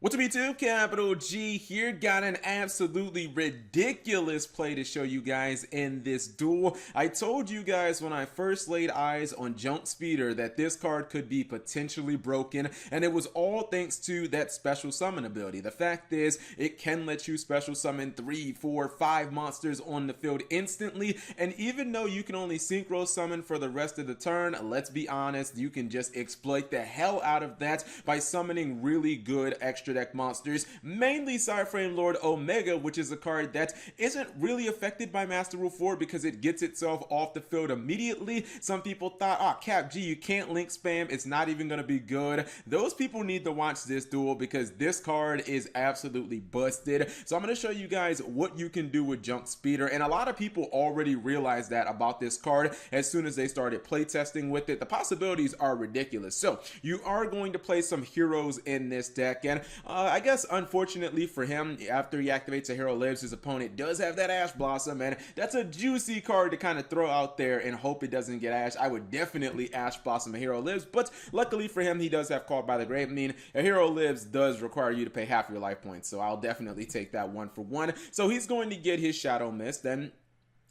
What's up YouTube, Capital G here, got an absolutely ridiculous play to show you guys in this duel. I told you guys when I first laid eyes on Junk Speeder that this card could be potentially broken, and it was all thanks to that special summon ability. The fact is, it can let you special summon 3, 4, 5 monsters on the field instantly, and even though you can only synchro summon for the rest of the turn, let's be honest, you can just exploit the hell out of that by summoning really good extra deck monsters, mainly Cyframe Lord Omega, which is a card that isn't really affected by Master Rule 4 because it gets itself off the field immediately. Some people thought, Cap G, you can't link spam, it's not even going to be good. Those people need to watch this duel because this card is absolutely busted. So I'm going to show you guys what you can do with Junk Speeder, and a lot of people already realized that about this card as soon as they started playtesting with it. The possibilities are ridiculous. So you are going to play some heroes in this deck, and I guess unfortunately for him, after he activates a hero lives, his opponent does have that Ash Blossom, and that's a juicy card to kind of throw out there and hope it doesn't get Ash. I would definitely Ash Blossom a hero lives, but luckily for him, he does have Called by the Grave. I mean, a hero lives does require you to pay half your life points, so I'll definitely take that 1-for-1. So he's going to get his Shadow Mist, then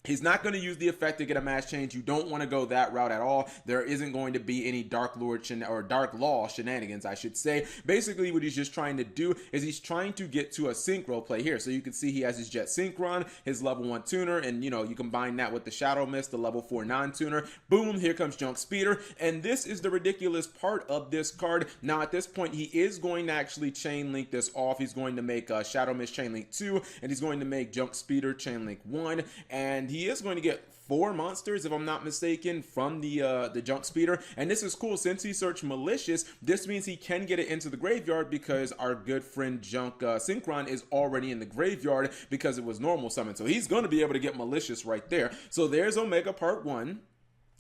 he's not going to use the effect to get a match change. You don't want to go that route at all. There isn't going to be any Dark Lord or Dark Law shenanigans, I should say. Basically, what he's just trying to do is he's trying to get to a Synchro play here. So you can see he has his Jet Synchron, his level 1 tuner, and you know, you combine that with the Shadow Mist, the level 4 non-tuner. Boom, here comes Junk Speeder. And this is the ridiculous part of this card. Now, at this point, he is going to actually chain link this off. He's going to make Shadow Mist chain link 2, and he's going to make Junk Speeder chain link 1, and he is going to get 4 monsters, if I'm not mistaken, from the Junk Speeder. And this is cool, since he searched Malicious, this means he can get it into the graveyard because our good friend Junk Synchron is already in the graveyard because it was normal summon. So he's going to be able to get Malicious right there. So there's Omega Part 1.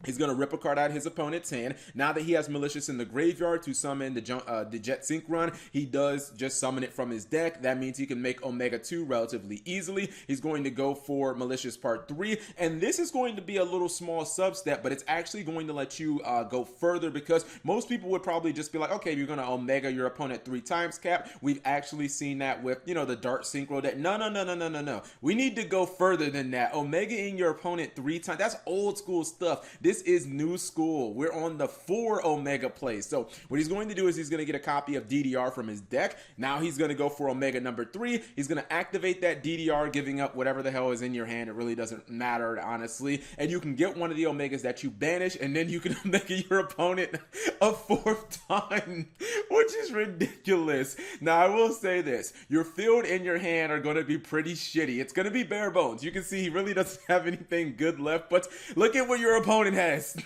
He's going to rip a card out of his opponent's hand. Now that he has Malicious in the graveyard to summon the Jet Synchron, he does just summon it from his deck. That means he can make Omega 2 relatively easily. He's going to go for Malicious Part 3, and this is going to be a little small sub-step, but it's actually going to let you go further because most people would probably just be like, okay, you're going to Omega your opponent 3 times, Cap. We've actually seen that with, you know, the Dart Synchro deck. No. We need to go further than that. Omega in your opponent 3 times. That's old school stuff. This is new school. We're on the 4 Omega play. So what he's going to do is he's going to get a copy of DDR from his deck. Now he's going to go for Omega number 3. He's going to activate that DDR, giving up whatever the hell is in your hand. It really doesn't matter, honestly. And you can get one of the Omegas that you banish, and then you can Omega your opponent a 4th time, which is ridiculous. Now I will say this. Your field and your hand are going to be pretty shitty. It's going to be bare bones. You can see he really doesn't have anything good left, but look at what your opponent has.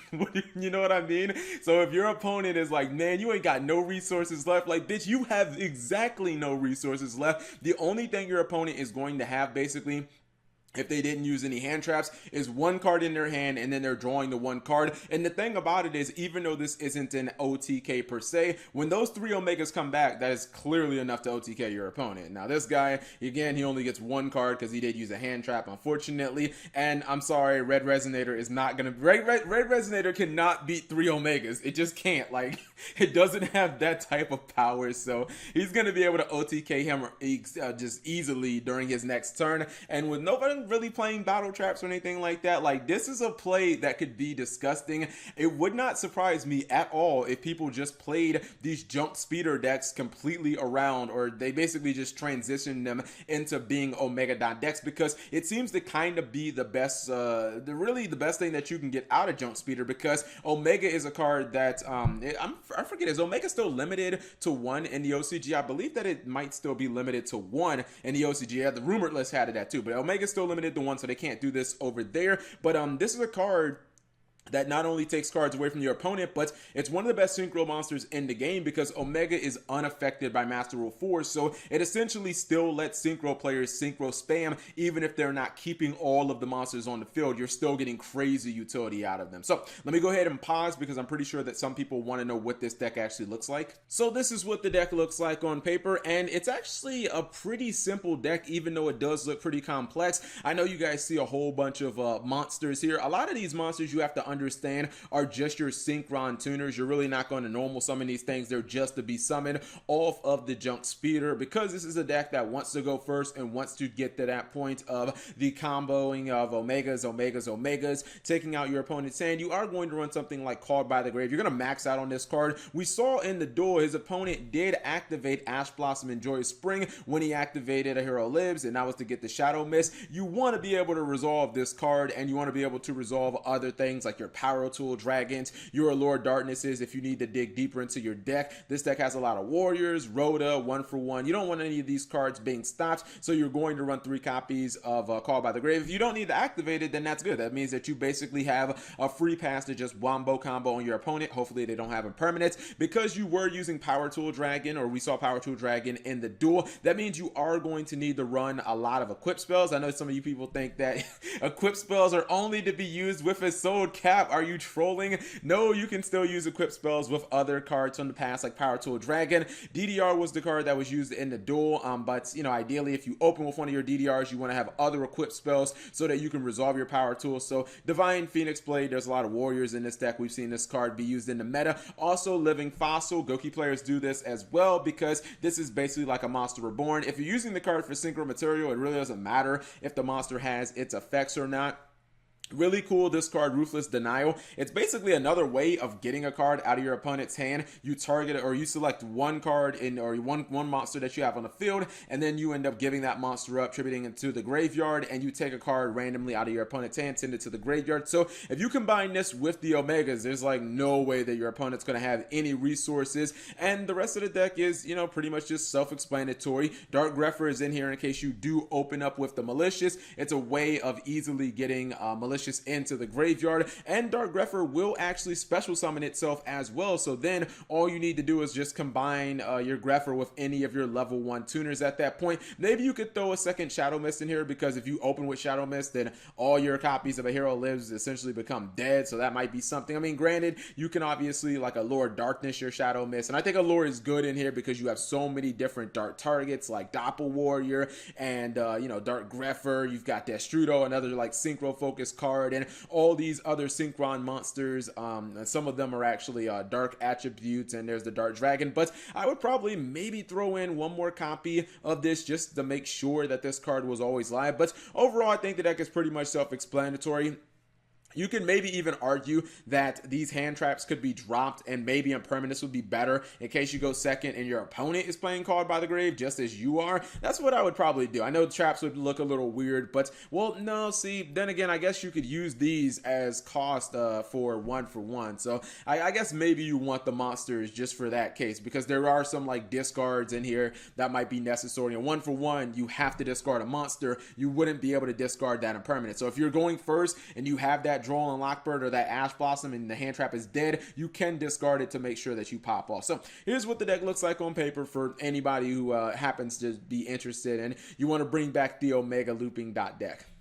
You know what I mean? So if your opponent is like, man, you ain't got no resources left, like, bitch, you have exactly no resources left. The only thing your opponent is going to have, basically, if they didn't use any hand traps, is 1 card in their hand, and then they're drawing the 1 card. And the thing about it is, even though this isn't an OTK per se, when those 3 Omegas come back, that is clearly enough to OTK your opponent. Now this guy, again, he only gets 1 card because he did use a hand trap, unfortunately. And I'm sorry, Red Resonator is not gonna, Red Resonator cannot beat 3 Omegas. It just can't. Like, it doesn't have that type of power. So he's gonna be able to OTK him just easily during his next turn. And with nobody really playing battle traps or anything like that, like, this is a play that could be disgusting. It would not surprise me at all if people just played these Junk Speeder decks completely around, or they basically just transitioned them into being Omega decks, because it seems to kind of be the best, really the best thing that you can get out of Junk Speeder, because Omega is a card that I forget, is Omega still limited to 1 in the OCG? I believe that it might still be limited to 1 in the OCG. Yeah, the rumored list had it at 2, but Omega's still limited to 1, so they can't do this over there. But this is a card that not only takes cards away from your opponent, but it's one of the best synchro monsters in the game because Omega is unaffected by Master Rule 4, so it essentially still lets synchro players synchro spam even if they're not keeping all of the monsters on the field. You're still getting crazy utility out of them. So let me go ahead and pause because I'm pretty sure that some people want to know what this deck actually looks like. So this is what the deck looks like on paper, and it's actually a pretty simple deck, even though it does look pretty complex. I know you guys see a whole bunch of monsters here. A lot of these monsters you have to understand understand are just your Synchron tuners. You're really not going to normal summon these things. They're just to be summoned off of the Junk Speeder, because this is a deck that wants to go first and wants to get to that point of the comboing of Omegas, taking out your opponent's hand. You are going to run something like Called by the Grave. You're going to max out on this card. We saw in the duel his opponent did activate Ash Blossom and Joyous Spring when he activated A Hero Lives, and that was to get the Shadow Mist. You want to be able to resolve this card, and you want to be able to resolve other things like your Power Tool Dragons, your Allure Darknesses if you need to dig deeper into your deck. This deck has a lot of Warriors, Rhoda, 1-for-1. You don't want any of these cards being stopped, so you're going to run 3 copies of Call by the Grave. If you don't need to activate it, then that's good. That means that you basically have a free pass to just wombo combo on your opponent. Hopefully they don't have impermanence. Because you were using Power Tool Dragon, or we saw Power Tool Dragon in the duel, that means you are going to need to run a lot of equip spells. I know some of you people think that equip spells are only to be used with a sold cap. Are you trolling? No, you can still use equip spells with other cards from the past like Power Tool Dragon. DDR was the card that was used in the duel, but you know, ideally if you open with one of your DDRs, you want to have other equip spells so that you can resolve your power tool. So Divine Phoenix Blade, there's a lot of Warriors in this deck. We've seen this card be used in the meta. Also Living Fossil, Goki players do this as well because this is basically like a Monster Reborn. If you're using the card for Synchro material, it really doesn't matter if the monster has its effects or not. Really cool discard Ruthless Denial. It's basically another way of getting a card out of your opponent's hand. You target it, or you select one card in, or one monster that you have on the field, and then you end up giving that monster up, tributing it to the graveyard, and you take a card randomly out of your opponent's hand, send it to the graveyard. So if you combine this with the Omegas, there's like no way that your opponent's going to have any resources, and the rest of the deck is, you know, pretty much just self-explanatory. Dark Grepher is in here in case you do open up with the Malicious. It's a way of easily getting Malicious into the graveyard, and Dark Grepher will actually special summon itself as well. So then all you need to do is just combine your Grepher with any of your level 1 tuners at that point. Maybe you could throw a second Shadow Mist in here, because if you open with Shadow Mist, then all your copies of A Hero Lives essentially become dead. So that might be something. I mean, granted, you can obviously like Allure Darkness your Shadow Mist, and I think Allure is good in here because you have so many different dark targets like Doppel Warrior and you know, Dark Grepher. You've got Destrudo, another like synchro focused card, and all these other Synchron monsters. Some of them are actually dark attributes, and there's the Dark Dragon. But I would probably maybe throw in one more copy of this just to make sure that this card was always live. But overall, I think the deck is pretty much self-explanatory. You can maybe even argue that these hand traps could be dropped, and maybe impermanence would be better in case you go second and your opponent is playing Called by the Grave just as you are. That's what I would probably do. I know traps would look a little weird, but well, no, see, then again, I guess you could use these as cost for 1-for-1. So I guess maybe you want the monsters just for that case, because there are some like discards in here that might be necessary. And 1-for-1, you have to discard a monster. You wouldn't be able to discard that impermanence. So if you're going first and you have that Droll and Lockbird or that Ash Blossom and the hand trap is dead, you can discard it to make sure that you pop off. So here's what the deck looks like on paper for anybody who happens to be interested and you want to bring back the Omega Looping deck.